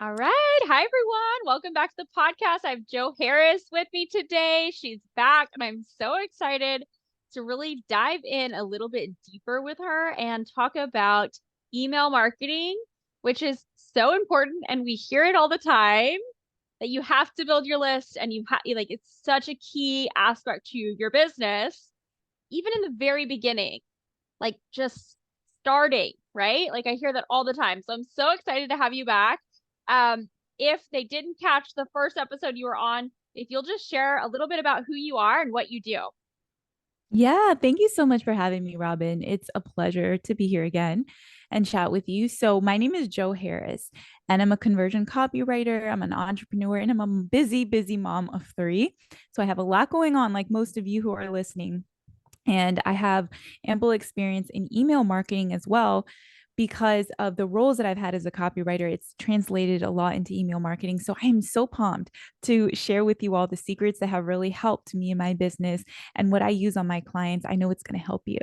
All right. Hi, everyone. Welcome back to the podcast. I have Jo Harris with me today. She's back, and I'm so excited to really dive in a little bit deeper with her and talk about email marketing, which is so important. And we hear it all the time that you have to build your list and like it's such a key aspect to your business, even in the very beginning, like just starting, right? Like I hear that all the time. So I'm so excited to have you back. If they didn't catch the first episode you were on, if you'll just share a little bit about who you are and what you do. Yeah, thank you so much for having me, Robin. It's a pleasure to be here again and chat with you. So, my name is Jo Harris, and I'm a conversion copywriter. I'm an entrepreneur, and I'm a busy, busy mom of three. So, I have a lot going on, like most of you who are listening. And I have ample experience in email marketing as well because of the roles that I've had as a copywriter. It's translated a lot into email marketing. So I am so pumped to share with you all the secrets that have really helped me in my business and what I use on my clients. I know it's going to help you.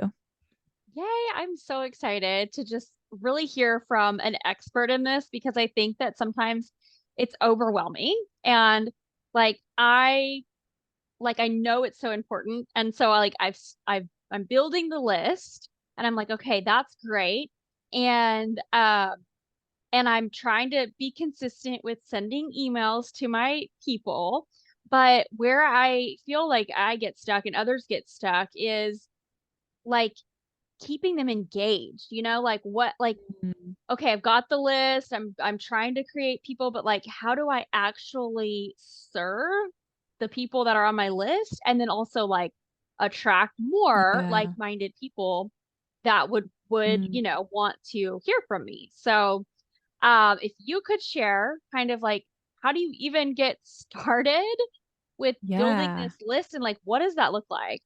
Yay, I'm so excited to just really hear from an expert in this because I think that sometimes it's overwhelming and like I know it's so important. And so I'm building the list and I'm like, okay, that's great. And and I'm trying to be consistent with sending emails to my people. But where I feel like I get stuck and others get stuck is like keeping them engaged, like Mm. okay, I've got the list. I'm trying to create people, but like how do I actually serve the people that are on my list and then also like attract more Yeah. like-minded people that would, Mm. want to hear from me. So, if you could share kind of like how do you even get started with building Yeah. this list and like what does that look like?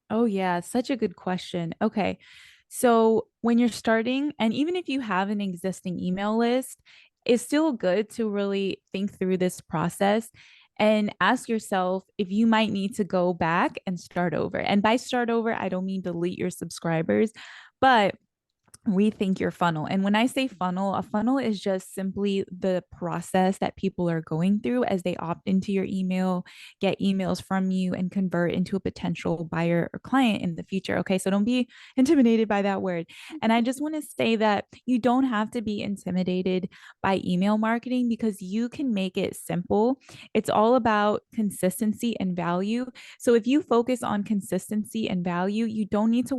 Oh, yeah. Such a good question. Okay. So, when you're starting, and even if you have an existing email list, it's still good to really think through this process and ask yourself if you might need to go back and start over. And by start over, I don't mean delete your subscribers, but rethink your funnel. And when I say funnel, a funnel is just simply the process that people are going through as they opt into your email, get emails from you, and convert into a potential buyer or client in the future. Okay. So don't be intimidated by that word. And I just want to say that you don't have to be intimidated by email marketing because you can make it simple. It's all about consistency and value. So if you focus on consistency and value, you don't need to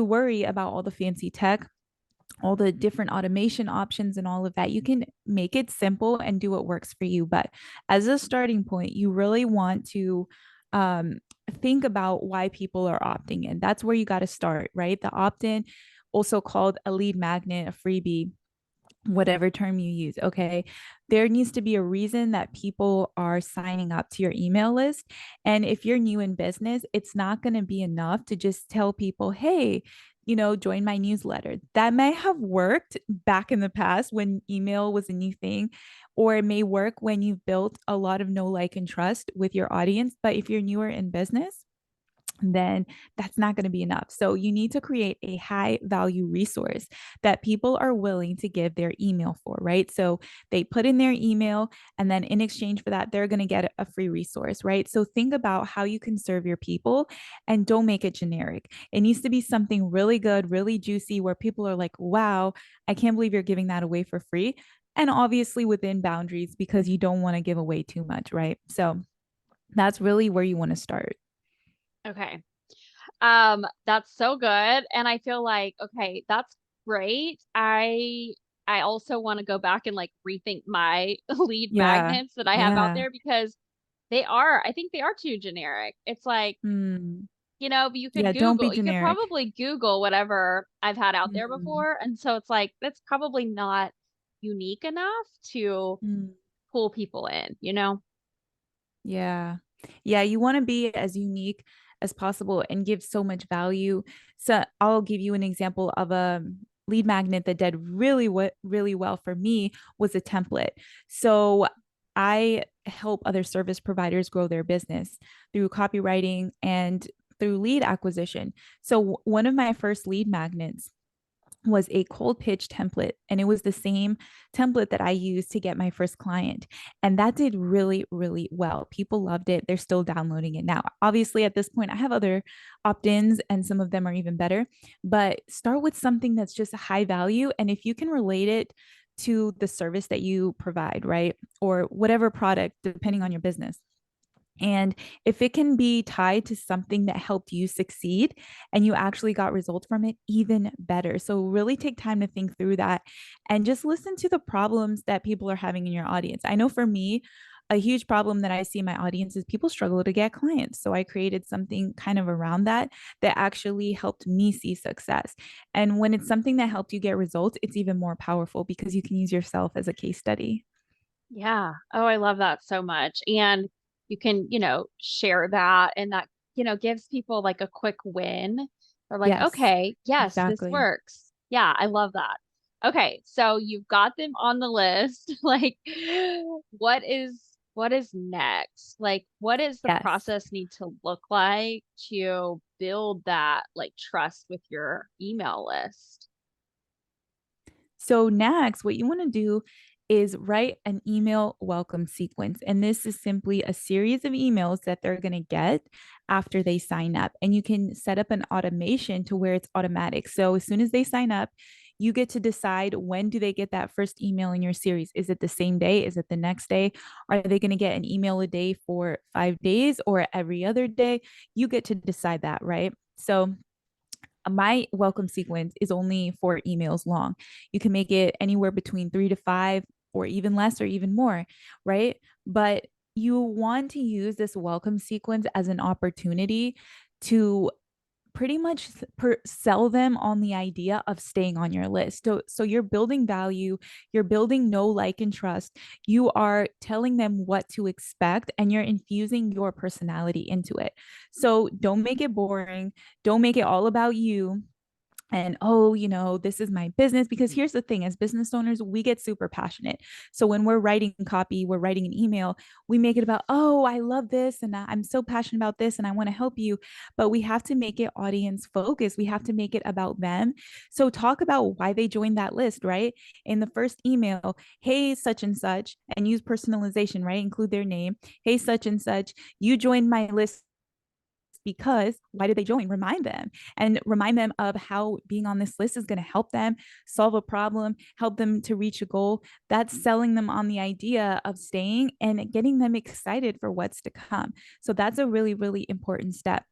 worry about all the fancy tech, all the different automation options and all of that. You can make it simple and do what works for you. But as a starting point, you really want to um, think about why people are opting in. That's where you got to start, right? The opt in, also called a lead magnet, a freebie, whatever term you use. Okay. There needs to be a reason that people are signing up to your email list. And if you're new in business, it's not going to be enough to just tell people, hey, join my newsletter. That may have worked back in the past when email was a new thing, or it may work when you've built a lot of know, like, and trust with your audience. But if you're newer in business, then that's not going to be enough. So you need to create a high value resource that people are willing to give their email for, right? So they put in their email, and then in exchange for that, they're going to get a free resource, right? So think about how you can serve your people and don't make it generic. It needs to be something really good, really juicy, where people are like, wow, I can't believe you're giving that away for free. And obviously within boundaries because you don't want to give away too much, right? So that's really where you want to start. Okay. That's so good. And I feel like, okay, that's great. I also want to go back and like rethink my lead Yeah. magnets that I have out Yeah. there because I think they are too generic. It's like, Mm. Yeah, don't be You could generic. probably Google whatever I've had out there Mm. before. And so it's like, that's probably not unique enough to Mm. pull people in? Yeah. Yeah, you want to be as unique as possible and give so much value. So I'll give you an example of a lead magnet that did really well for me was a template. So I help other service providers grow their business through copywriting and through lead acquisition. So one of my first lead magnets was a cold pitch template, and it was the same template that I used to get my first client. And that did really, really well. People loved it. They're still downloading it now. Obviously, at this point, I have other opt ins, and some of them are even better. But start with something that's just high value. And if you can relate it to the service that you provide, right? Or whatever product, depending on your business. And if it can be tied to something that helped you succeed and you actually got results from it, even better. So, really take time to think through that and just listen to the problems that people are having in your audience. I know for me, a huge problem that I see in my audience is people struggle to get clients. So, I created something kind of around that that actually helped me see success. And when it's something that helped you get results, it's even more powerful because you can use yourself as a case study. Yeah. Oh, I love that so much. And you can, share that, and that, gives people like a quick win. They're like, Yes, okay, yes, this exactly. works. Yeah, I love that. Okay, so you've got them on the list. Like, what is next? Like, what does the Yes. process need to look like to build that like trust with your email list? So, next, what you want to do is write an email welcome sequence. And this is simply a series of emails that they're going to get after they sign up. And you can set up an automation to where it's automatic. So, as soon as they sign up, you get to decide when do they get that first email in your series. Is it the same day? Is it the next day? Are they going to get an email a day for 5 days or every other day? You get to decide that, right? So, my welcome sequence is only 4 emails long. You can make it anywhere between 3 to 5 or even less or even more, right? But you want to use this welcome sequence as an opportunity to pretty much sell them on the idea of staying on your list. So you're building value, you're building know, like, and trust. You are telling them what to expect and you're infusing your personality into it. So don't make it boring. Don't make it all about you and oh, this is my business. Because here's the thing, as business owners, we get super passionate. So when we're writing copy, we're writing an email, we make it about, oh, I love this and I'm so passionate about this and I want to help you. But we have to make it audience focused. We have to make it about them. So talk about why they joined that list, right? In the first email, hey, such and such, and use personalization, right? Include their name. Hey, such and such, you joined my list because why did they join? Remind them of how being on this list is going to help them solve a problem, help them to reach a goal. That's selling them on the idea of staying and getting them excited for what's to come. So that's a really, really important step.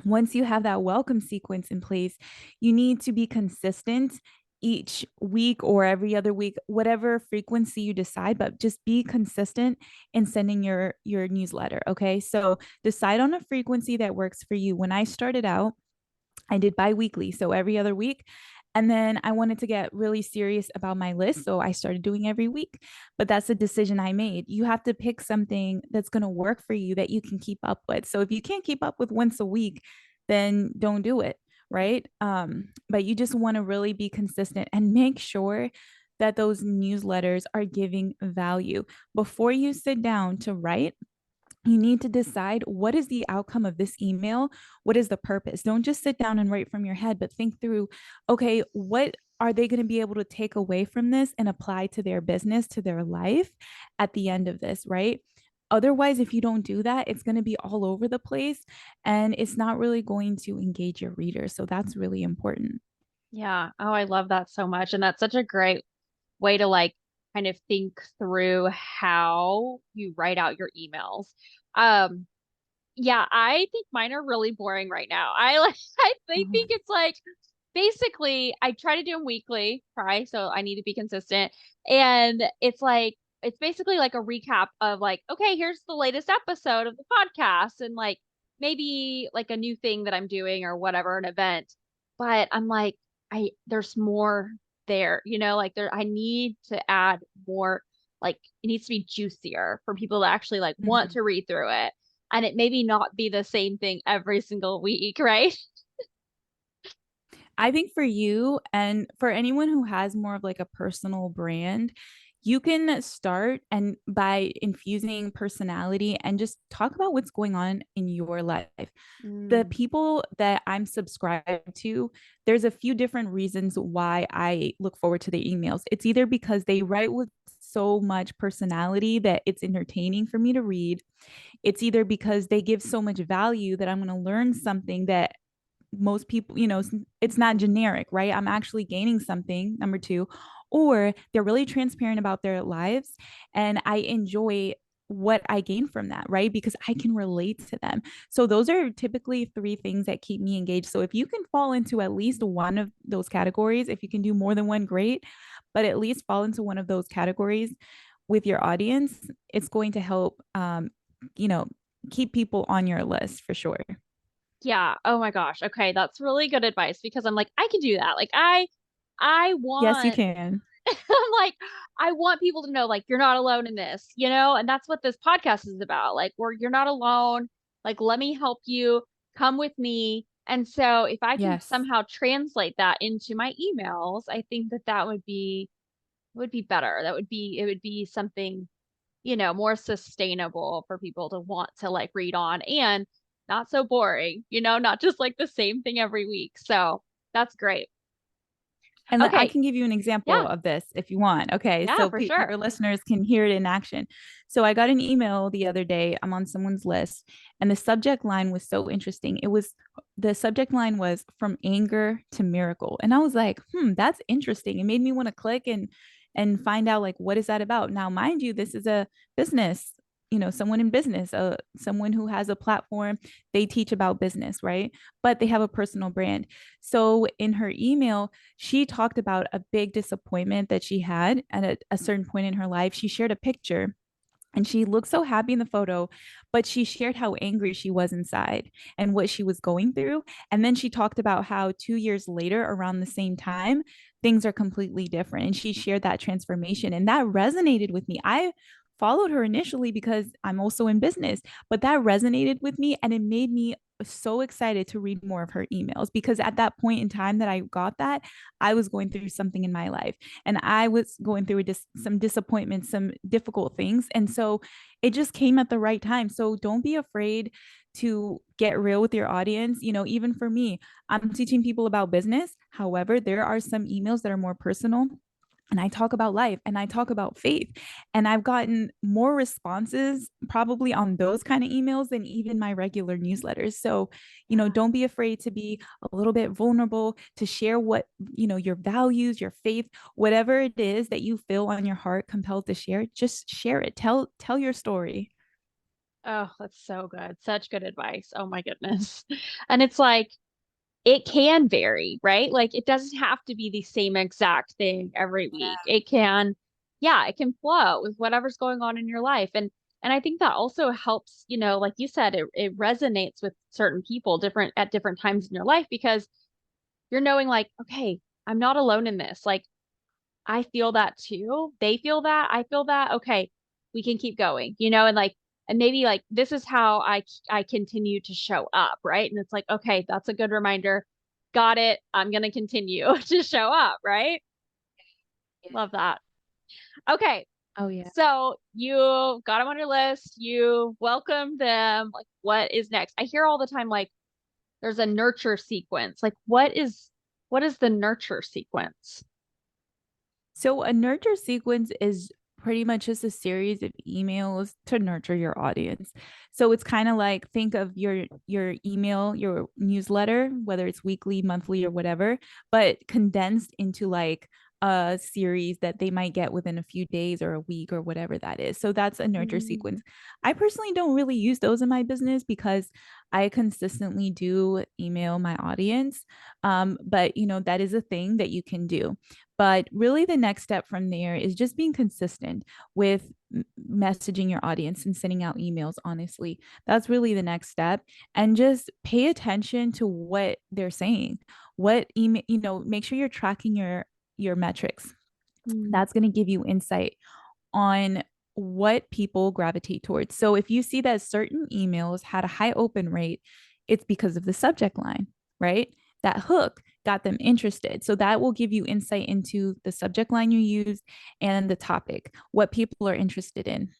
Once you have that welcome sequence in place, you need to be consistent each week or every other week, whatever frequency you decide, but just be consistent in sending your newsletter. Okay. So decide on a frequency that works for you. When I started out, I did bi-weekly, so every other week. And then I wanted to get really serious about my list. So I started doing every week. But that's a decision I made. You have to pick something that's going to work for you that you can keep up with. So if you can't keep up with once a week, then don't do it. Right. But you just want to really be consistent and make sure that those newsletters are giving value. Before you sit down to write, you need to decide what is the outcome of this email? What is the purpose? Don't just sit down and write from your head, but think through, okay, what are they going to be able to take away from this and apply to their business, to their life at the end of this, right? Otherwise, if you don't do that, it's going to be all over the place and it's not really going to engage your readers. So that's really important. Yeah. Oh, I love that so much. And that's such a great way to like kind of think through how you write out your emails. Um, yeah, I think mine are really boring right now. I Oh, think it's like basically I try to do them weekly, right? So I need to be consistent. And it's basically like a recap of like, okay, here's the latest episode of the podcast and like maybe like a new thing that I'm doing or whatever, an event. But I'm like, there's more there, like I need to add more, like it needs to be juicier for people to actually like want mhm. to read through it. And it maybe not be the same thing every single week, right? I think for you and for anyone who has more of like a personal brand, you can start and by infusing personality and just talk about what's going on in your life. The Mm. people that I'm subscribed to, there's a few different reasons why I look forward to their emails. It's either because they write with so much personality that it's entertaining for me to read. It's either because they give so much value that I'm going to learn something that most people, it's not generic, right? I'm actually gaining something, number two, or they're really transparent about their lives. And I enjoy what I gain from that, right? Because I can relate to them. So those are typically three things that keep me engaged. So if you can fall into at least one of those categories, if you can do more than one, great, but at least fall into one of those categories with your audience, it's going to help, you know, keep people on your list for sure. Yeah. Oh my gosh. Okay, that's really good advice because I'm like, I can do that. Like I Yes, you want can. I'm like, I want people to know like you're not alone in this, you know? And that's what this podcast is about. Like, where you're not alone. Like, let me help you. Come with me. And so if I can Yes. somehow translate that into my emails, I think that that would be better. That would be it would be something, more sustainable for people to want to like read on and not so boring, not just like the same thing every week. So that's great. And I Okay. can give you an example Yeah. of this if you want. Okay. Yeah, So for sure. your listeners can hear it in action. So I got an email the other day. I'm on someone's list, and the subject line was so interesting. The subject line was from anger to miracle. And I was like, that's interesting. It made me want to click and find out like what is that about. Now, mind you, this is a business, someone in business, someone who has a platform. They teach about business, right? But they have a personal brand. So in her email, she talked about a big disappointment that she had at a certain point in her life. She shared a picture and she looked so happy in the photo, but she shared how angry she was inside and what she was going through. And then she talked about how 2 years later, around the same time, things are completely different. And she shared that transformation. And that resonated with me. I followed her initially because I'm also in business, but that resonated with me and it made me so excited to read more of her emails because at that point in time that I got that, I was going through something in my life and I was going through some disappointments, some difficult things. And so it just came at the right time. So don't be afraid to get real with your audience. Even for me, I'm teaching people about business. However, there are some emails that are more personal and I talk about life and I talk about faith. And I've gotten more responses probably on those kind of emails than even my regular newsletters. So, don't be afraid to be a little bit vulnerable, to share what, your values, your faith, whatever it is that you feel on your heart compelled to share, just share it. Tell your story. Oh, that's so good. Such good advice. Oh my goodness. And it's like it can vary, right? Like it doesn't have to be the same exact thing every week. It can, yeah, it can flow with whatever's going on in your life. And I think that also helps, like you said, it resonates with certain people different at different times in your life because you're knowing like, okay, I'm not alone in this. Like I feel that too. They feel that. I feel that. Okay, we can keep going, and like, and maybe like this is how I continue to show up, right? And it's like, okay, that's a good reminder. Got it. I'm gonna continue to show up, right? Love that. Okay, Oh, yeah. so you got them on your list. You welcome them. Like, what is next? I hear all the time, like, there's a nurture sequence. Like, what is the nurture sequence? So a nurture sequence is pretty much just a series of emails to nurture your audience. So it's kind of like think of your email, your newsletter, whether it's weekly, monthly or whatever, but condensed into like a series that they might get within a few days or a week or whatever that is. So that's a nurture Mm. sequence. I personally don't really use those in my business because I consistently do email my audience. But that is a thing that you can do. But really, the next step from there is just being consistent with messaging your audience and sending out emails. Honestly, that's really the next step. And just pay attention to what they're saying. What email, make sure you're tracking your metrics. Mm. That's going to give you insight on what people gravitate towards. So if you see that certain emails had a high open rate, it's because of the subject line, right? That hook. got them interested. So that will give you insight into the subject line you use and the topic, what people are interested in.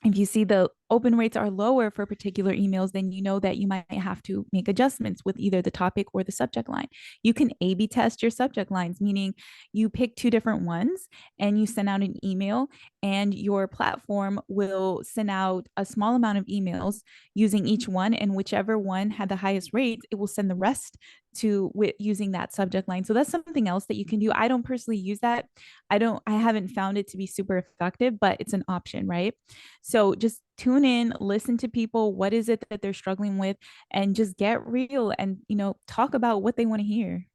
If you see the open rates are lower for particular emails, then you know that you might have to make adjustments with either the topic or the subject line. You can A B test your subject lines, meaning you pick two different ones and you send out an email, and your platform will send out a small amount of emails using each one. And whichever one had the highest rates, it will send the rest to with using that subject line. So that's something else that you can do. I don't personally use that. I haven't found it to be super effective, but it's an option, right? So just tune in, listen to people. What is it that they're struggling with? And just get real and, talk about what they want to hear.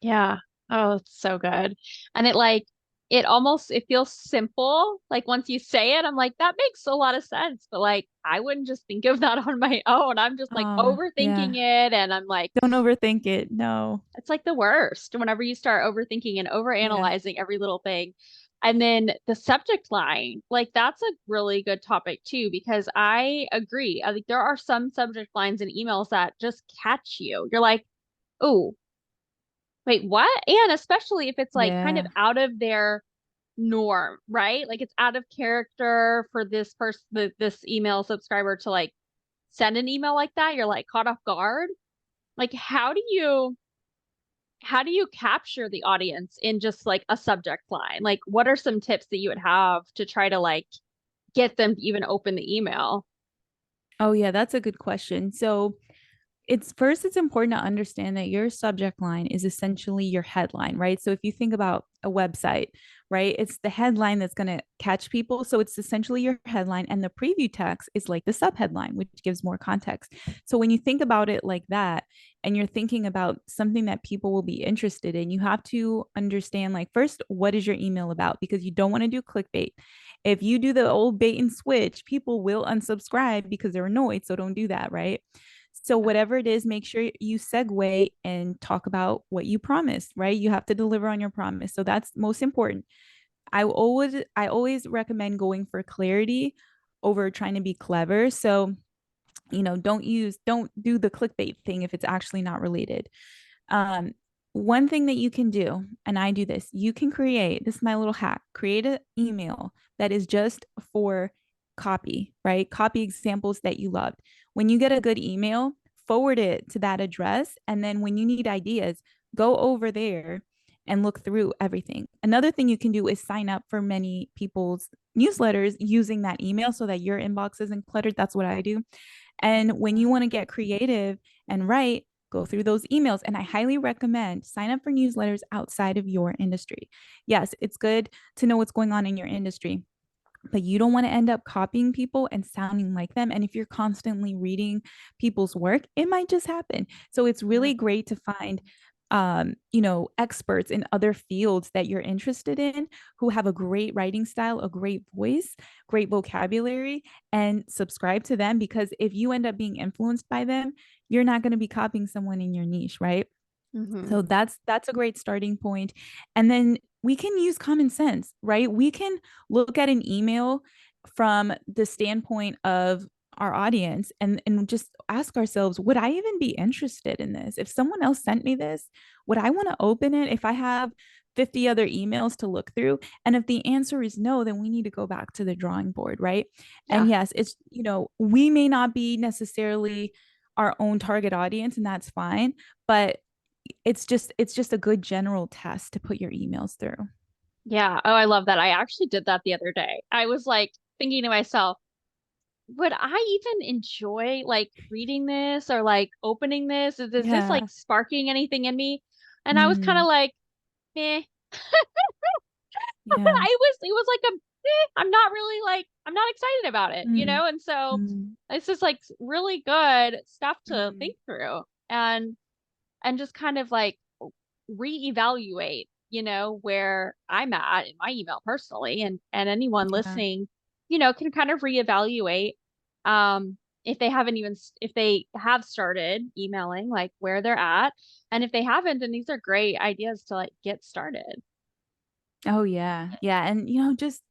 Yeah. Oh, it's so good. And it feels simple. Like once you say it, I'm like, that makes a lot of sense. But like, I wouldn't just think of that on my own. I'm just like Oh, overthinking yeah. it. And I'm like, Don't overthink it. No. it's like the worst whenever you start overthinking and Yeah. overanalyzing every little thing. And then the subject line, like that's a really good topic too, because I agree. I think there are some subject lines in emails that just catch you. You're like, oh, wait, what? And especially if it's like kind of Yeah. out of their norm, right? Like it's out of character for this person, this email subscriber to like send an email like that. You're like caught off guard. Like, how do you capture the audience in just like a subject line? Like, what are some tips that you would have to try to like get them to even open the email? Oh, yeah. That's a good question. So, it's important to understand that your subject line is essentially your headline, right? So if you think about a website, right, it's the headline that's going to catch people. So it's essentially your headline, and the preview text is like the subheadline, which gives more context. So when you think about it like that, and you're thinking about something that people will be interested in, you have to understand, like, first, what is your email about? Because you don't want to do clickbait. If you do the old bait and switch, people will unsubscribe because they're annoyed. So don't do that, right? So whatever it is, make sure you segue and talk about what you promised, right? You have to deliver on your promise. So that's most important. I always recommend going for clarity over trying to be clever. So, don't do the clickbait thing if it's actually not related. Um, One thing that you can do, and I do this, you can this is my little hack, create an email that is just for copy, right? Copy examples that you loved. When you get a good email, forward it to that address. And then when you need ideas, go over there and look through everything. Another thing you can do is sign up for many people's newsletters using that email so that your inbox isn't cluttered. That's what I do. And when you want to get creative and write, go through those emails. And I highly recommend sign up for newsletters outside of your industry. Yes, it's good to know what's going on in your industry, but you don't want to end up copying people and sounding like them. And if you're constantly reading people's work, it might just happen. So it's Yeah. really great to find experts in other fields that you're interested in who have a great writing style, a great voice, great vocabulary, and subscribe to them, because if you end up being influenced by them, you're not going to be copying someone in your niche, right? Hmm. So that's a great starting point. And then we can use common sense, right? We can look at an email from the standpoint of our audience and just ask ourselves, would I even be interested in this? If someone else sent me this, would I want to open it if I have 50 other emails to look through? And if the answer is no, then we need to go back to the drawing board, right? And Yeah. yes, we may not be necessarily our own target audience, and that's fine, but it's just a good general test to put your emails through. Yeah. Oh, I love that. I actually did that the other day. I was like thinking to myself, would I even enjoy like reading this or like opening this? Is this Yeah. like sparking anything in me? And I was kind of Mm, like, meh. yeah. It was like I'm not really like, I'm not excited about it, you Mm, know? And so mm, it's just like really good stuff to mm, think through and just kind of like reevaluate, where I'm at in my email personally and anyone yeah. listening, can kind of reevaluate if they haven't even if they have started emailing like where they're at, and if they haven't, then these are great ideas to like get started. Oh, yeah. Yeah. And just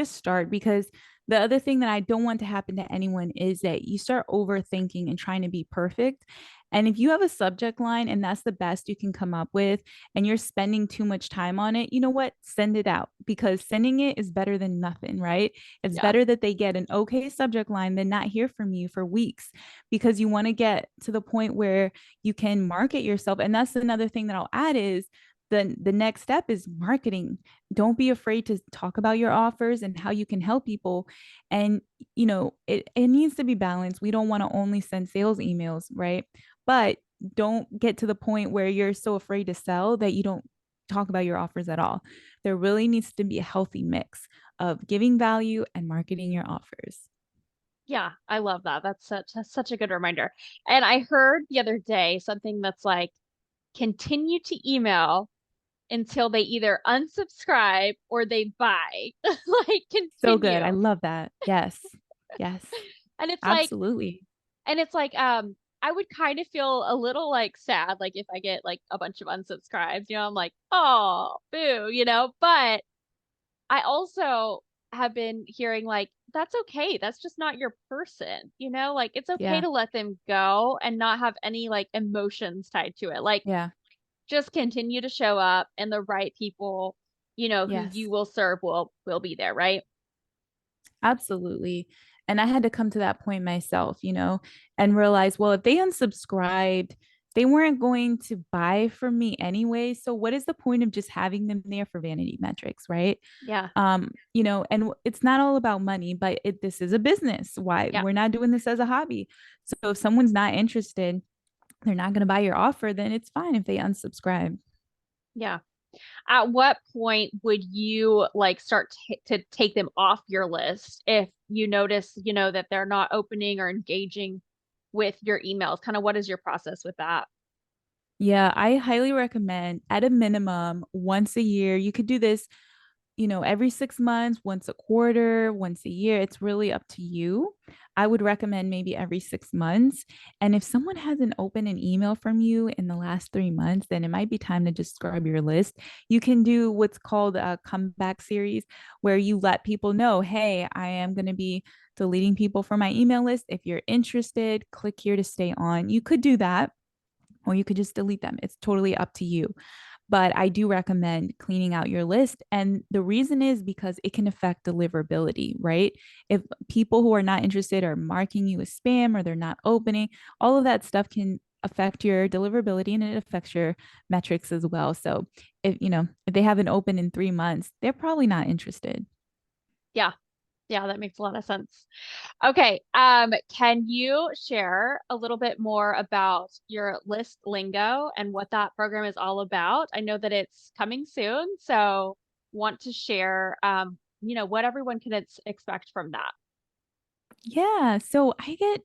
start, because the other thing that I don't want to happen to anyone is that you start overthinking and trying to be perfect. And if you have a subject line and that's the best you can come up with and you're spending too much time on it, you know what? Send it out, because sending it is better than nothing, right? It's Yeah. better that they get an okay subject line than not hear from you for weeks, because you want to get to the point where you can market yourself. And that's another thing that I'll add is the next step is marketing. Don't be afraid to talk about your offers and how you can help people. And it needs to be balanced. We don't want to only send sales emails, right? But don't get to the point where you're so afraid to sell that you don't talk about your offers at all. There really needs to be a healthy mix of giving value and marketing your offers. Yeah, I love that. That's such a good reminder. And I heard the other day something that's like continue to email until they either unsubscribe or they buy. Like So good. I continue. love that. Yes. Yes. And it's like Absolutely. I would kind of feel a little like sad like if I get like a bunch of unsubscribes, I'm like, "Oh, boo," but I also have been hearing like that's okay. That's just not your person, Like it's okay Yeah. to let them go and not have any like emotions tied to it. Like Yeah. just continue to show up and the right people, who Yes. you will serve will be there, right? Absolutely. And I had to come to that point myself, and realize, well, if they unsubscribed, they weren't going to buy from me anyway. So what is the point of just having them there for vanity metrics, right? Yeah. And it's not all about money, but this is a business. Why Yeah. we're not doing this as a hobby. So if someone's not interested, they're not going to buy your offer, then it's fine if they unsubscribe. Yeah. At what point would you like start to take them off your list if you notice, that they're not opening or engaging with your emails? Kind of what is your process with that? Yeah, I highly recommend at a minimum once a year. You could do this, every 6 months, once a quarter, once a year. It's really up to you. I would recommend maybe every 6 months. And if someone hasn't opened an email from you in the last 3 months, then it might be time to just scrub your list. You can do what's called a comeback series where you let people know, hey, I am going to be deleting people from my email list. If you're interested, click here to stay on. You could do that, or you could just delete them. It's totally up to you. But I do recommend cleaning out your list. And the reason is because it can affect deliverability, right? If people who are not interested are marking you as spam or they're not opening, all of that stuff can affect your deliverability, and it affects your metrics as well. So if they haven't opened in 3 months, they're probably not interested. Yeah. Yeah, that makes a lot of sense. Okay. Can you share a little bit more about your list lingo and what that program is all about? I know that it's coming soon, so want to share what everyone can expect from that. Yeah. So I get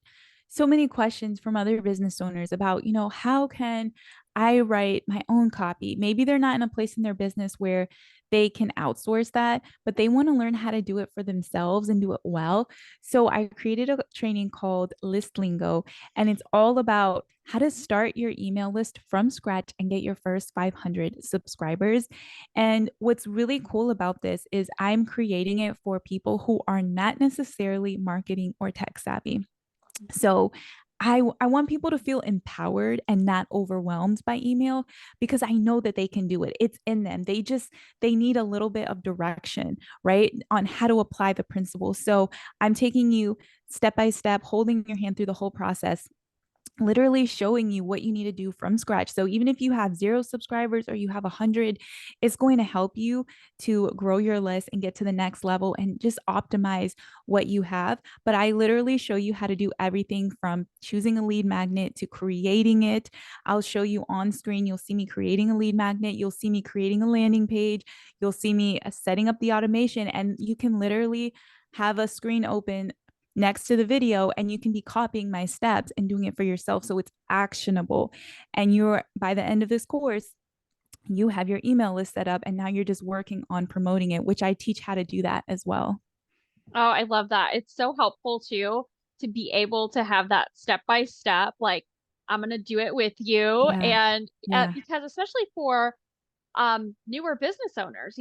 so many questions from other business owners about, how can I write my own copy? Maybe they're not in a place in their business where they can outsource that, but they want to learn how to do it for themselves and do it well. So I created a training called List Lingo, and it's all about how to start your email list from scratch and get your first 500 subscribers. And what's really cool about this is I'm creating it for people who are not necessarily marketing or tech savvy. So I want people to feel empowered and not overwhelmed by email, because I know that they can do it. It's in them. They need a little bit of direction, right? On how to apply the principles. So I'm taking you step by step, holding your hand through the whole process, literally showing you what you need to do from scratch. So even if you have 0 subscribers or you have 100, it's going to help you to grow your list and get to the next level and just optimize what you have. But I literally show you how to do everything from choosing a lead magnet to creating it. I'll show you on screen. You'll see me creating a lead magnet. You'll see me creating a landing page. You'll see me setting up the automation, and you can literally have a screen open next to the video, and you can be copying my steps and doing it for yourself, so it's actionable. And you're, by the end of this course, you have your email list set up, and now you're just working on promoting it, which I teach how to do that as well. Oh, I love that. It's so helpful too to be able to have that step by step, like I'm gonna do it with you, Yeah. and Yeah. because especially for newer business owners,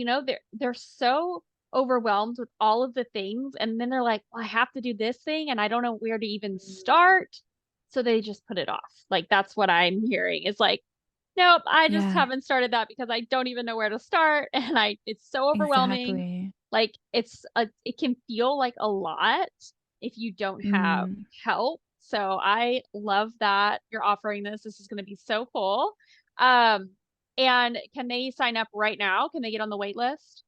they're so overwhelmed with all of the things, and then they're like, well, I have to do this thing, and I don't know where to even start. So they just put it off. Like that's what I'm hearing is like, nope, I just Yeah, haven't started that because I don't even know where to start. And it's so overwhelming. exactly. Like it can feel like a lot if you don't have Mm. help. So I love that you're offering this. This is going to be so cool. Um, and can they sign up right now? Can they get on the wait list?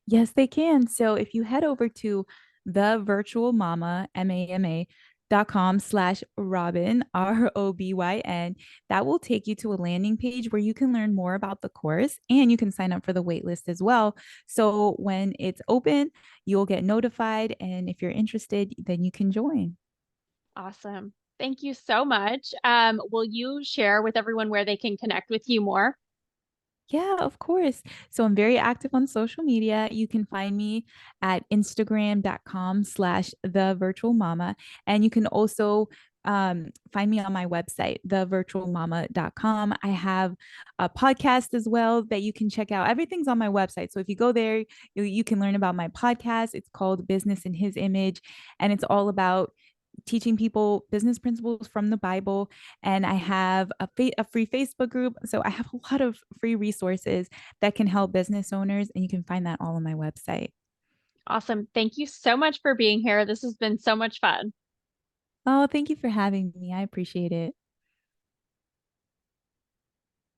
Yes, they can. So if you head over to the virtual mama, mama.com/Robyn, ROBYN, that will take you to a landing page where you can learn more about the course and you can sign up for the waitlist as well. So when it's open, you'll get notified. And if you're interested, then you can join. Awesome. Thank you so much. Will you share with everyone where they can connect with you more? Yeah, of course. So I'm very active on social media. You can find me at instagram.com/ the virtual mama. And you can also find me on my website, thevirtualmama.com. I have a podcast as well that you can check out. Everything's on my website. So if you go there, you can learn about my podcast. It's called Business in His Image, and it's all about teaching people business principles from the Bible. And I have a free Facebook group. So I have a lot of free resources that can help business owners, and you can find that all on my website. Awesome. Thank you so much for being here. This has been so much fun. Oh, thank you for having me. I appreciate it.